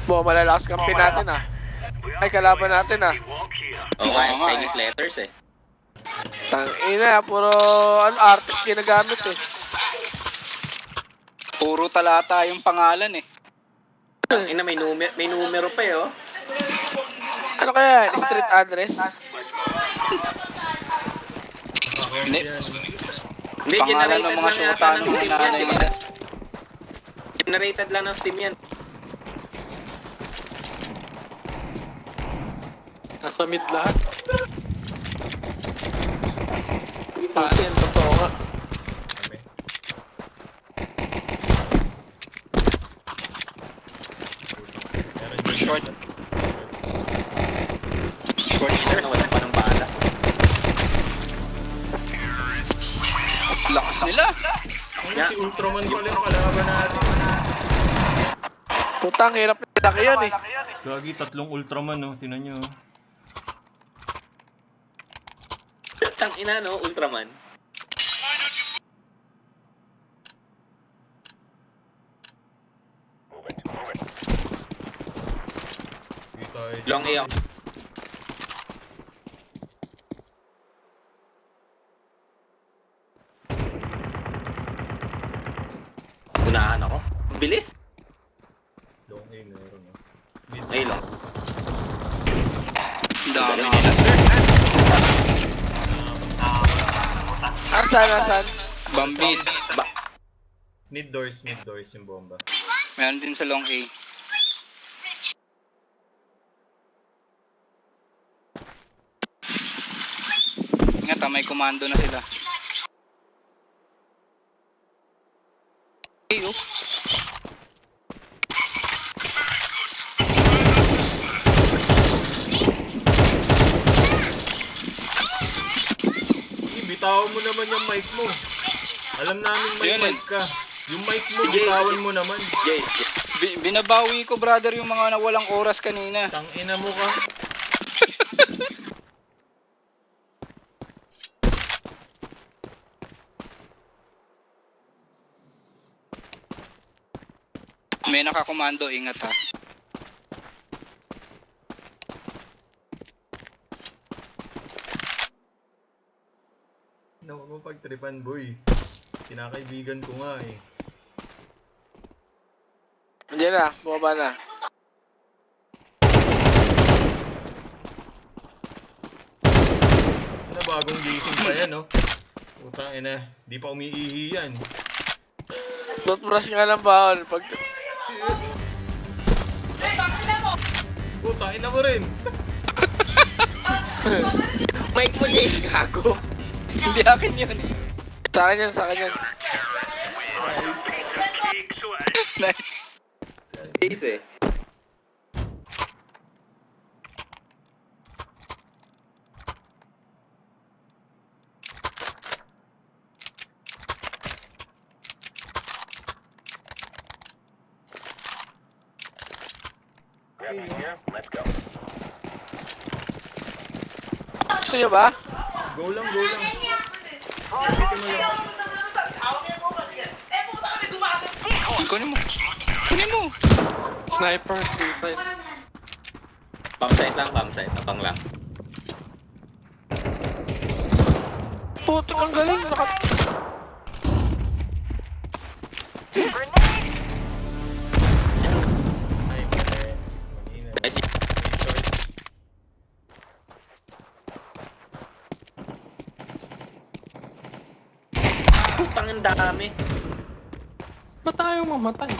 Malalakas kampi natin ah. Ay, kalaban natin ah. Oo nga, Chinese letters eh. Tangina, puro Arctic ginagamit eh. Puro talata yung pangalan eh. Ina, may numero pa eh, oh. Ano kaya yan? Street address? Hindi. Hindi, Pangalan generated ng mga lang syota yata ng ng Steam yan, nanay di ba? nila. Generated lang ng Steam yan. Nasa mid lahat. Yan, totoo nga. Short. Short, sir. Wala pa ng bala. Lakas nila. Yeah. Si Ultraman pala yung kalaban natin. Putang, hirap nila yun eh. Gagi, 3 Ultraman, no? Tinan nyo. Tang ina, no? Ultraman. Long A ako. Unahan ako. Bilis. Long A, meron, no? Ay lang. Dami nila, sir. Asan? Bambit. Mid doors yung bomba. Meron din sa long A. Ingat may komando na sila. Ay, oh. Bitawan mo naman yung mic mo. Alam namin may Yun, mic ka. Yung mic mo, Sige, bitawan sige. mo naman. Jay. Binabawi ko, brother, yung mga nawalang oras kanina. Tangina mo ka. May nakakomando, ingat ha. Huwag mo pagtripan, boy. Kinakaibigan ko nga eh. Diyan na, bumaba na. Ano, bagong gising pa yan, no? Putang ina, di pa umiihi yan. Toothbrush nga lang baon. Pag... Putang ina mo rin. Mike mo, Jay. Gago. Hindi akin yun. Sa akin yan. Nice. Jay's eh. Gusto nyo ba? Go lang, go lang. Kunin mo. Kunin mo. Sniper, suicide. Pump site. Abang lang. Puto, ang galing. Ay, mali. Manina. Ay, si- Putang ang dami. Ba't tayo mamatay?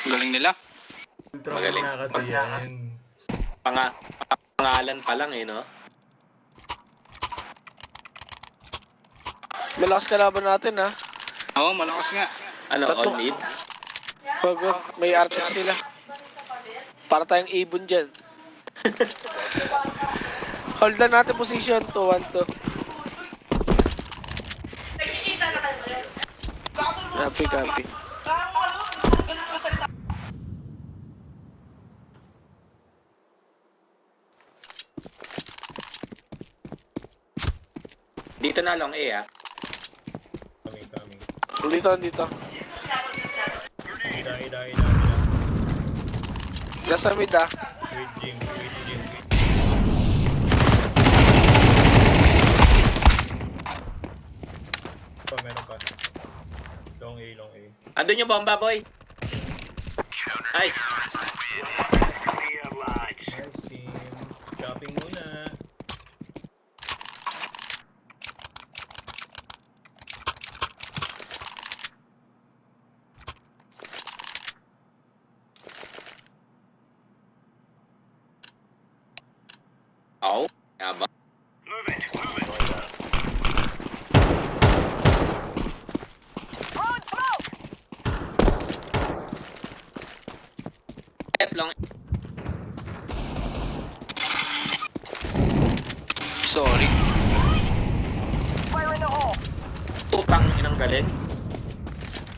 Galing nila. Ultraman Magaling. na kasi yan. Pangalan pa lang eh, no? Malakas kalaban natin ha. Oo, malakas nga. Ano, Tatlo. on mid? Pag may Arctic sila. Para tayong ibon dyan. Holdan natin position 2-1-2. Copy. Dito na long A, ah. Coming. Dito. Kita ida. Nasa mid ah. Wait, Jim. Meron pa. Long A. Andun yung bomba, boy. Nice. Nice team. Shopping muna. Oh, yaba. Long. Sorry. Putang inang galing.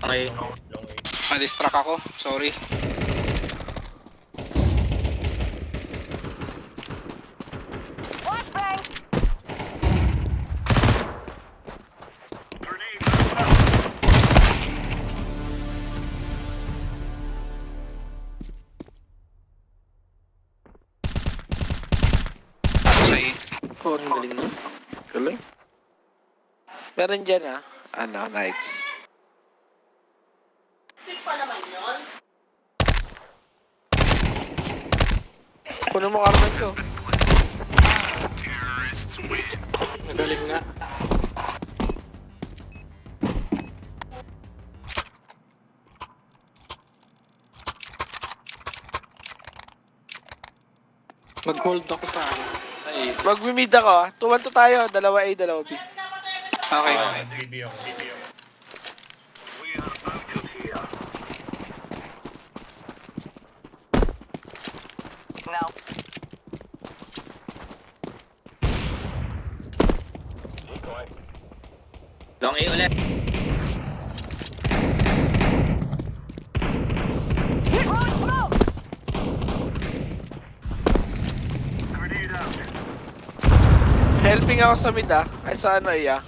Okay. Long A. Na-distract ako. Sorry. Sa A. Oh, ang galing nun. Galing. Meron dyan ah. Ano, Knights. Kunin mo karman ko. Magaling nga. Mag-hold ako sa ano. Sa A. Mag-mid ako ah. 2-1 tayo. Dalawa A, dalawa B. Okay. BB ako. Long A ulit. Helping ako sa mid ah. Ay sa ano iya.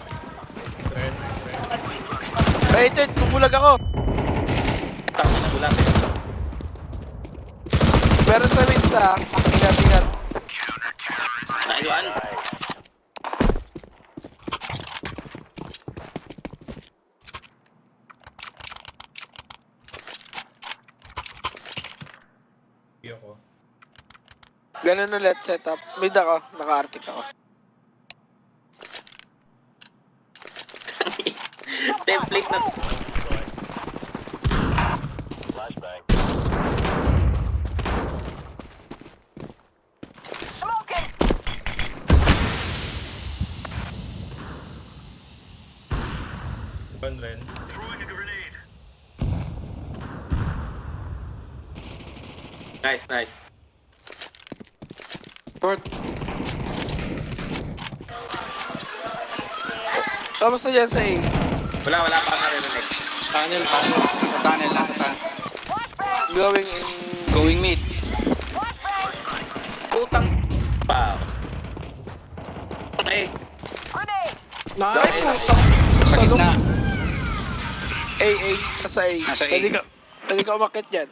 Thread. Ay ito, bumulag ako. Putang ina ulat. Meron sa mid sa. Ingat. Naiwan. BB ako. Ganun ulit setup. Mid ako. Naka-arctic ako. Template na. One ren. Nice. Short. Kamusta dyan sa A? Wala pa narinig. Tunnel. Nasa tunnel. Going in... Going mid. Putang. Wow. Okay. Ay, Nice. Sa gitna. A. Nasa A. Nasa A. Pwede ka umakit dyan.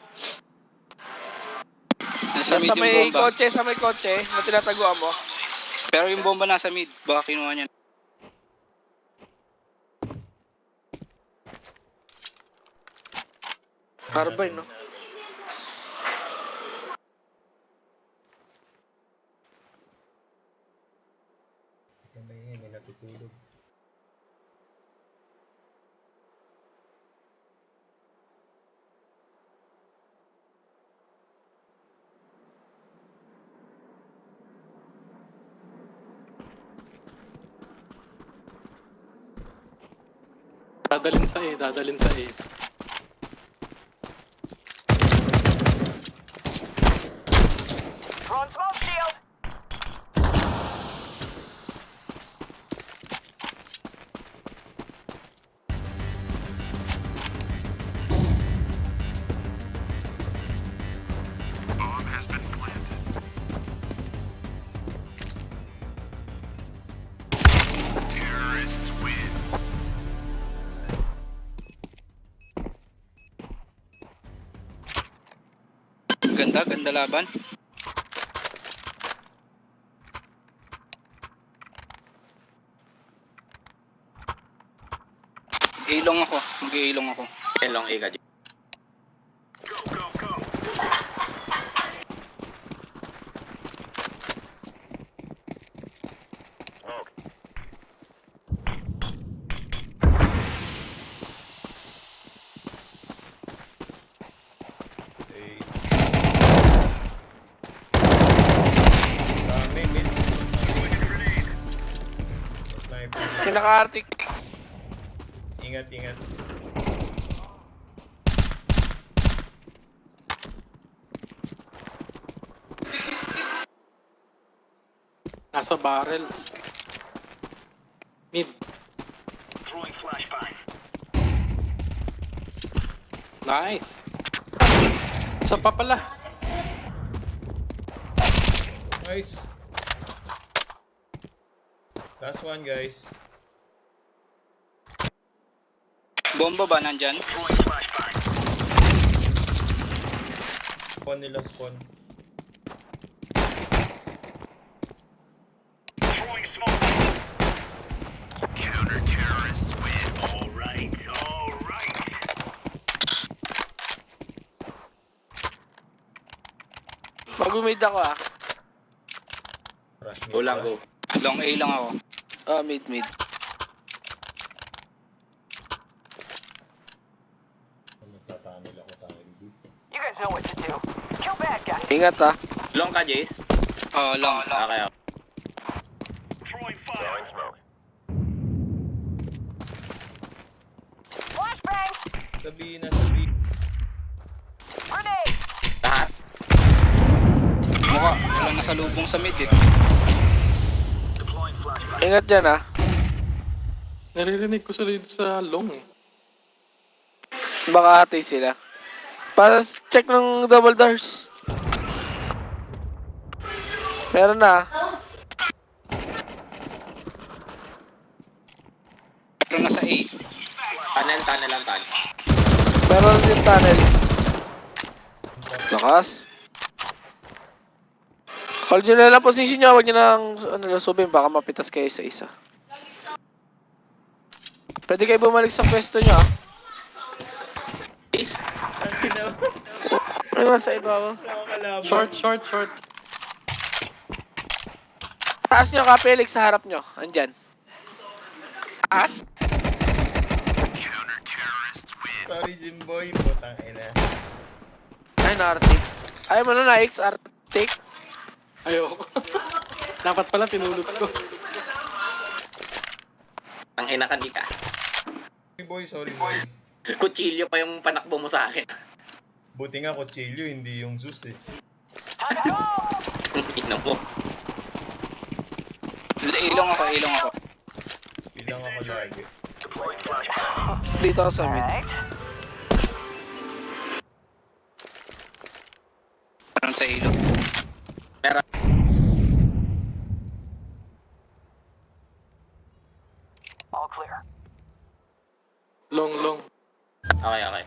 Nasa mid Sa yung may bomba. kotse na tinataguan mo. Pero yung bomba nasa mid. Baka kinuha niya. Carbine, no? May natutulog. Dadalin sa A. Ganda laban. Ilong ako. Mag-iilong ako. Long A ka, Jace. Eh. Mid. Sniper. Pinaka-arctic. Ingat. Nasa barrel. Mid. Nice. Isa pa pala. Nice. Last one, guys. Bomba ba nandyan? Spawn nila, spawn. Mag-mid ako ah. Rush mid Go lang, pa. go. Long A lang ako. Ah, mid. Magtatanil ako tayo. You guys know what to do. Kill bad guys. Ingat ah. Long ka, Jace. Long. Okay, okay. Flashbang! Sabi. Grenade! Lahat. Mukha. Walang nasalubong sa mid eh. Ingat dyan ah. Naririnig ko sila dito sa long eh. Baka hati sila. Para check ng double doors. Meron na. Pero nasa A. Tunnel lang, tunnel. Meron din tunnel. Lakas. Hold nyo na lang position nyo. Huwag nyo nang subin. Baka mapitas kayo sa isa. Pwede kayo bumalik sa pwesto nyo ah. Jace. Ano sa iba oh. Short. Taas nyo ka, Felix, sa harap nyo. Andyan. Taas? Sorry, Jimboy. Putang ina. Ay, na-arctic. Ay, mo na X-arctic. Ayoko. Dapat pala tinulog ko. Ang inakan ka. Sorry, boy. Kutsilyo pa yung panakbo mo sa akin. Buti nga kutsilyo, hindi yung Zeus eh. Tingnan mo. Ilong ako. Bilang ako lagi. Dito ako sa mid. Right. Meron sa ilong. Pero, All clear. Long. okay.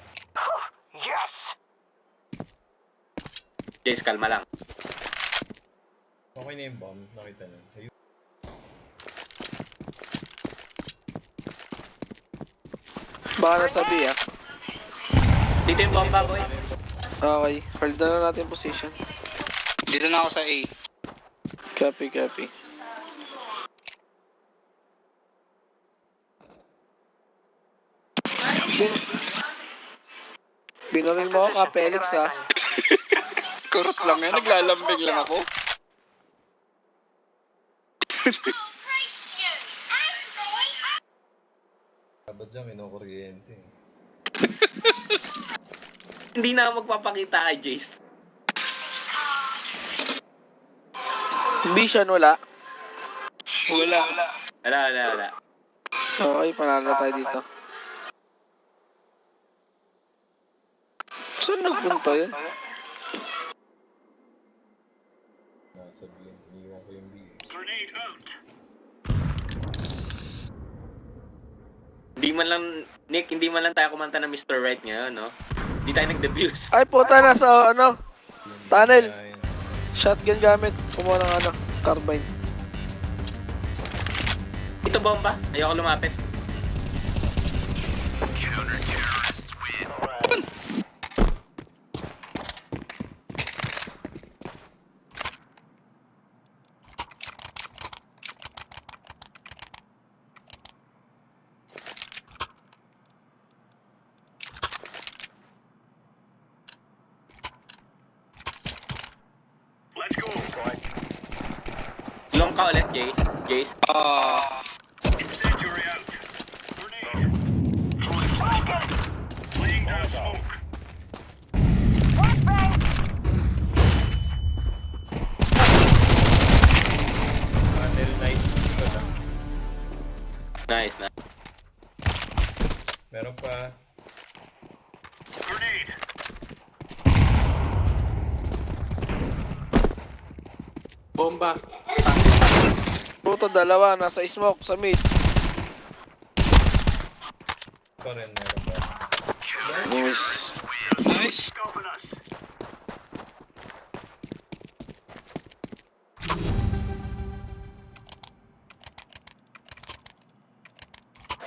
Yes! Jace, kalma lang. Okay na yung bomb. Nakita na. Ayun. Baka nasabi ah. Dito yung bomba, boy. Okay. Hold na lang natin position. Dito na ako sa A. Copy. Binaril mo ako ka, Felix ah. Kurot lang yan. Naglalambing lang ako. Dapat dyan, kinukuryente eh. Hindi na ako magpapakita kay Jace. Vision wala. Wala. Wala. Okay, panalo na tayo dito. Saan nagpunta yun? Nasabihin, iniwan ko yung B. Hindi man lang tayo kumanta ng Mr. Right ngayon, no? Hindi tayo nag-debuse. Ay, puta, nasa ano? Tunnel. Ayun. Shotgun gamit. Kumuha ng ano, carbine. Ito bomba. Ayoko lumapit. Long ka ulit, Jace. Flashbang! Tunnel nice. Ito na. Nice na. Meron pa. Bomba. Puto, dalawa. Nasa smoke, sa mid. Pa rin, meron pa. Nice. Nice.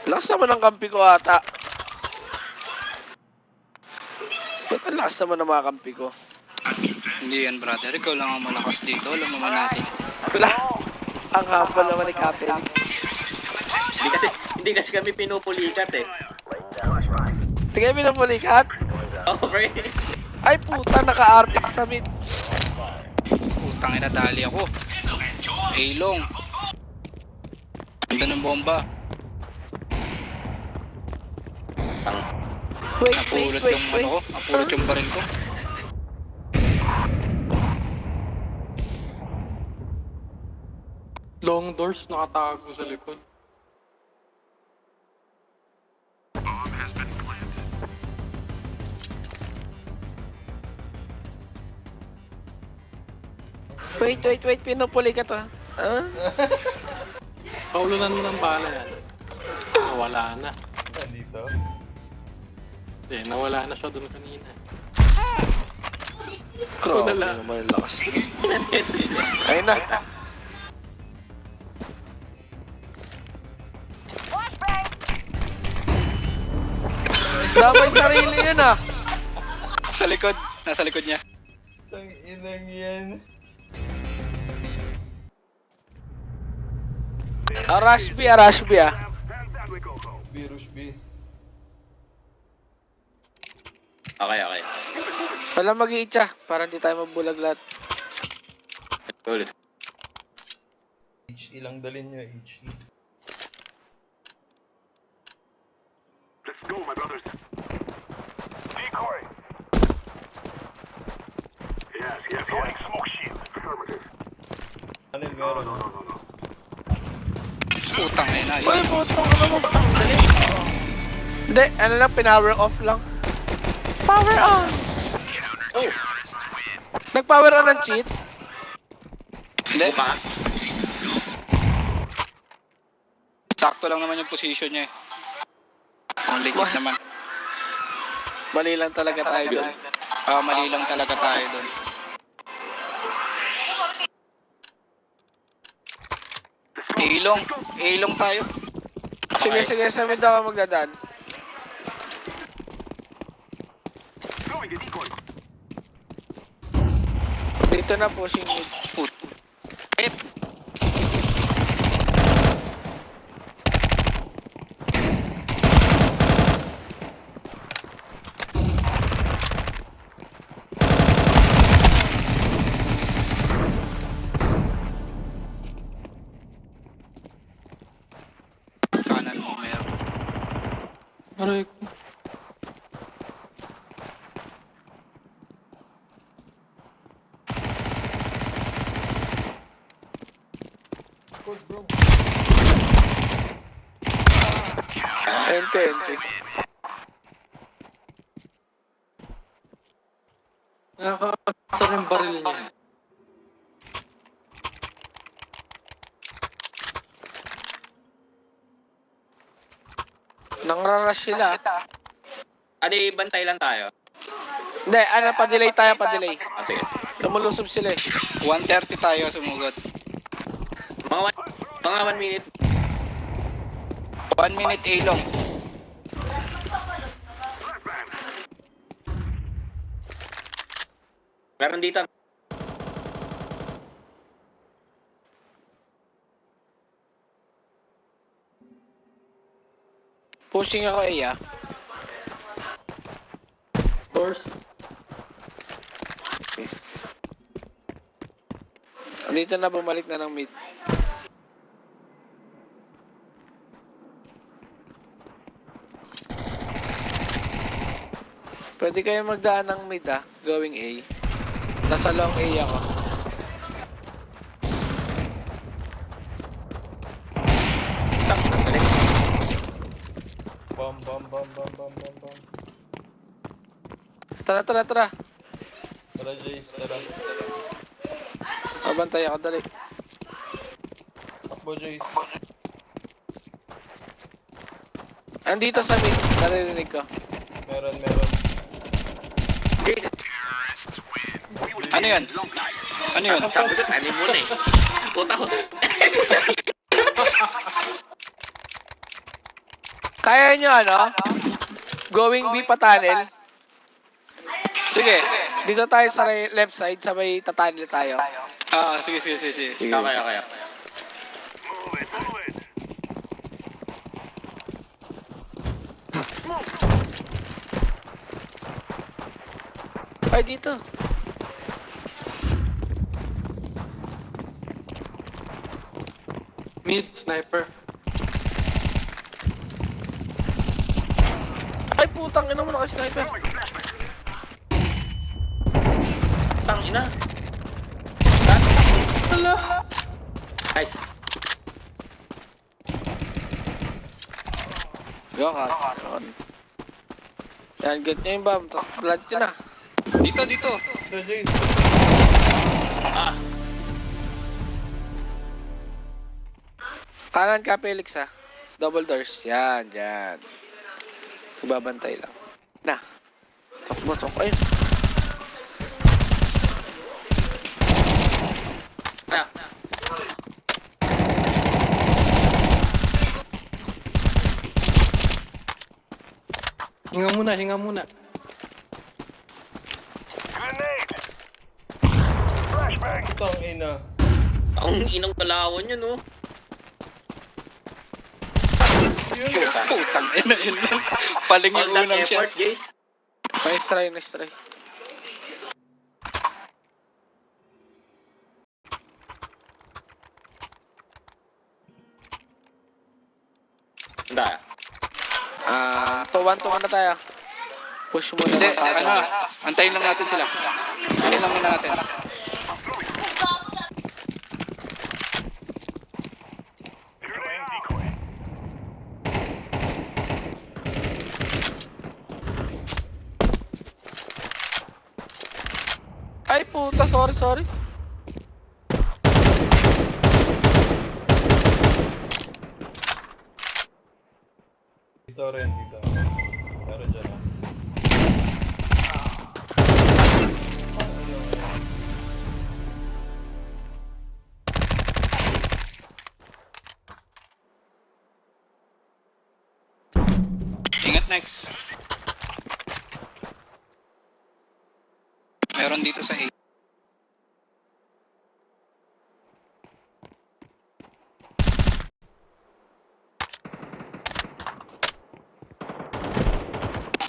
Lakas naman ang kampi ko ata. Ba't ang lakas naman ng mga kampi ko? Hindi yan, brother. Ikaw lang ang malakas dito. Alam naman natin. Wala. Ang hapal naman ni Captain. Hindi kasi kami pinupulikat eh. Tingnan mo na pulikat. Oh, pre. Ay puta, naka-arctic sa mid. Putang ina, dali ako. Ilong. Ganda ng bomba. Wait, Napulot yung ano ko. Napulot yung baril ko. Long doors, nakatago sa likod. Wait, pinupulikat ah. Ah? Paulunan mo ng bala yan. Nawala na. Nandito. Hindi, nawala na siya doon kanina. Grabe Wala. naman yung lakas. Ayun na. Flashbang! Damay sarili yun ah. Sa likod. Nasa likod niya. Tang inang yan. Rush B ah. Virus B. Okay. Wala mag-iitsa para hindi tayo mabulag lahat. Ulit. HE lang dalhin nyo, HE. Let's go, my brothers. Decoy. Yes. Throwing smoke shield. Affirmative. Tunnel meron. Putang ina. Uy, putang ano mo. Dali. Hindi, ano lang, pinower off lang. Power on! Oh, Nag-power on ng cheat? Hindi. buka. Sakto lang naman yung position niya eh. Ang legit naman. Mali lang talaga tayo doon. Mali lang talaga tayo doon. Ilong tayo. Sige, sa mid ako magdadaan. Dito na pushing mid. Hit. Kanan mo meron. Aray ko. Ente. Nakakasar yung baril niya. Nangrarush sila. Adi, bantay lang tayo. Hindi, ano, pa-delay tayo, pa-delay. Ah, sige. Lumulusog sila eh. 130 tayo sumugod. Mga 1 minute. 1 minute A long. Meron dito. Pushing ako eh ah. Doors. Dito na bumalik na ng mid. Pwede kayo magdaan ng mid ah, going A. Nasa long A ako. Bam, bam, bam, bam, bam, bam, bam. Tara, tara, tara. Tara, Jace, tara. Mabantay ako, dali. Takbo, Jace. Andito sa mid, naririnig ko. Meron, meron. Ano yun? Ano yun? Sabi ko, tanin mo na eh. Puta ko. Kaya nyo ano? Going B pa tunnel. Sige. Dito tayo sa left side, sabay tatanil tayo. Sige, sige, sige, sige. Sige. Okay. Move it, move it. Ay, dito. Mid, sniper. Ay, putang ina mo naka-sniper. Tang ina. Nice. Go ka. Yun. Yan, get nyo yung bomb, tapos plant nyo na. Dito, dito. Ito, Jace. Kanan ka, Felix ha. Double doors. Yan, yan. Ibabantay lang. Na. Takbo, takbo. Ayun. Ah. Hinga muna. Grenade. Flashbang. Putang ina. Ang inang balawan yun, oh. Putang ina yun lang. Paling All yung that unang effort, shot. Jace. Nice try, nice try. Handa. Tuwan na tayo. Push muna Hindi, ng tayo. ano, antayin lang natin sila. Antayin lang muna natin. Grenade decoy. Ay, puta, sorry. Dito rin, dito. Meron dyan, ah. Ingat next. Meron dito sa A.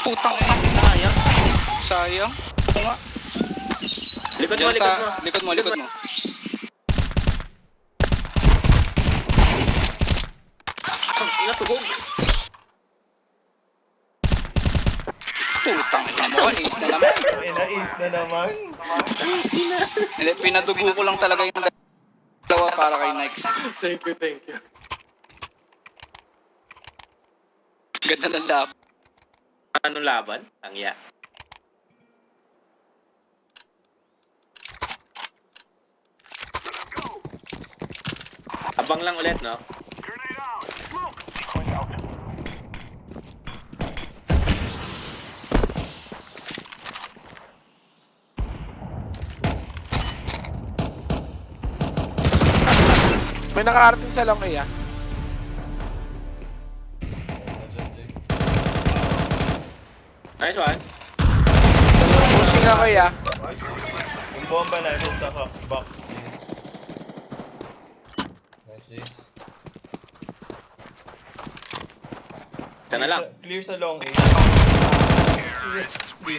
Putang ina. Sayang. Sayang. Oo nga. Likod mo, Diyan likod mo. sa, likod mo. Ang ina, tuhog. Putang ina mo. Ace na naman. Ina-ace na naman. Hindi, pinadugo ko lang talaga yung dalawa para kay Nikes. Thank you. Ganda ng lab. Anong laban? Ang iya. Abang lang ulit, no? Grenade out. Smoke. Decoy out. May nakarating sa long A, ah. Nandiyan, Jay. Nice one. Pushing ako, ah. Yung bomba natin sa box is... Nice, Jay. Isa na lang. Clear sa long A. Hindi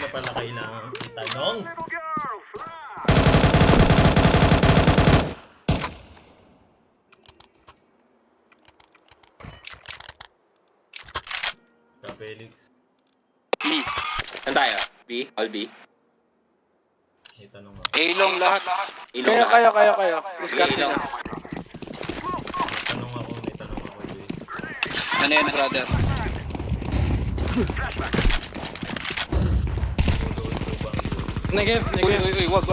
na pala kailangan itanong. Little girls. Felix. Saan tayo? B? All B? Itanong ako. A-long lahat. Ilong Kayo, lahat. kayo. Discard Ilong. na. May tanong ako, Jay. Ano yan, brother? Doon po ba ang Diyos? Negev, Uy, Negev. wag.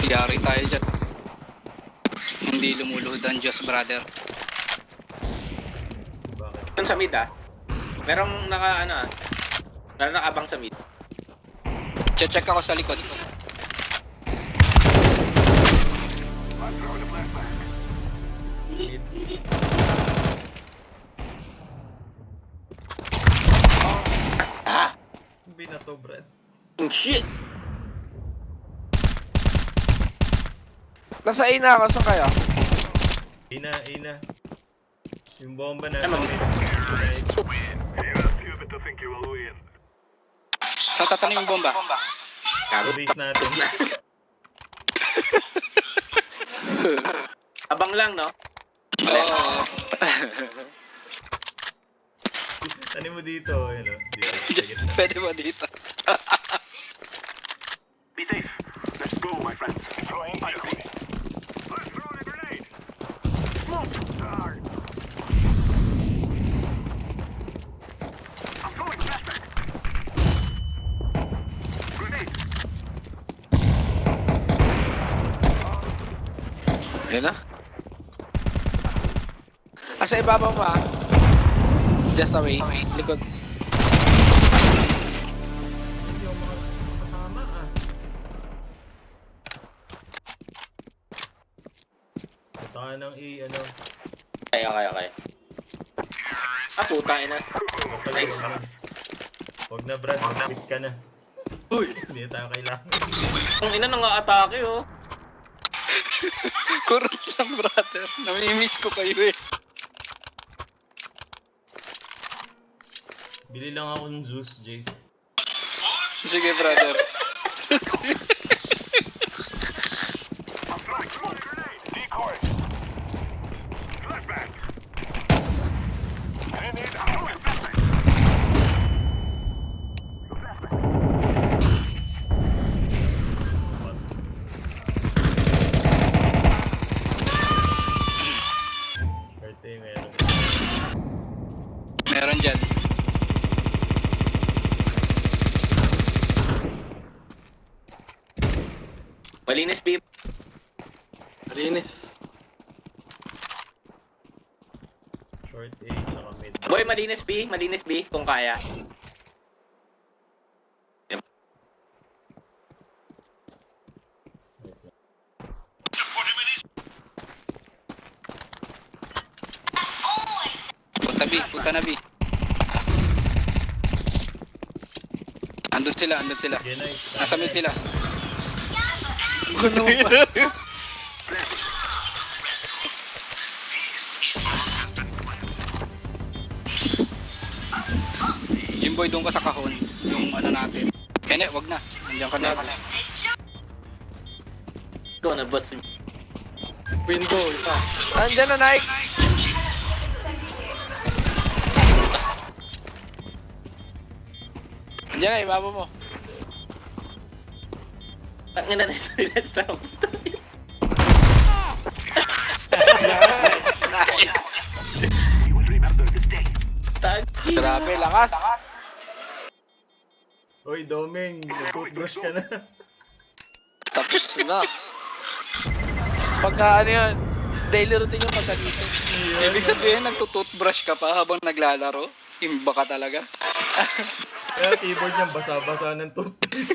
Yari tayo dyan. Hindi lumuluhod ang Diyos, brother. Bakit? Doon sa mid ah. Merong Merong nakabang sa mid. Check ako sa likod. Mid. Binato, Brad. Oh shit! Nasa A na ako, saan kayo? Ina. Yung bomba na Ay, sa mag- mid. Nice. You're stupid to think you will win. Sa tatanong yung bomba. Sa base natin. Abang lang, no? Oo. Ano mo dito? Dito. Sige. Pwede ba dito? Be safe. Let's go, my friend. Throwing decoy. Let's throw a grenade. Smoke. Guard. I'm throwing flashback. Grenade. Ayun na. Asa ibabaw mo, ah. Just away. Likod. Hindi ako makatama ah. Punta ng A, ano. Okay. Puta ina. Nice. Huwag na, Brad. Mag-quit ka na. Uy! Hindi na tayo kailangan. Ang ina nang atake oh. Kurot lang, brother. Namimiss ko kayo eh. Bili lang ako ng Zeus, Jace. Sige, brother. I'm throwing smoke. Grenade. Decoy. Flashback. Grenade out. Flashback. Short A, meron. Meron dyan. Malinis B. Rinis. Short A, saka mid. Boy, malinis B kung kaya. Punta na B. Andun sila. Okay, nice. Nasa mid sila. Jimboy, doon ka sa kahon. Yung ano natin. Kene, wag na. Nandiyan ka na. Ikaw na boss. Window, isa. Andyan na, Nike. Andyan na, ibabaw mo. Ang ina na let's stop. We will remember this day. Tagi. Grabe, lakas. Oy, Domeng, toothbrush ka na. Tapos na. Pagka ano yun, daily routine yung pagkagising. Ibig sabihin, nagtutoothbrush ka pa habang naglalaro? Imba ka talaga. Kaya keyboard niya basa-basa ng toothpaste.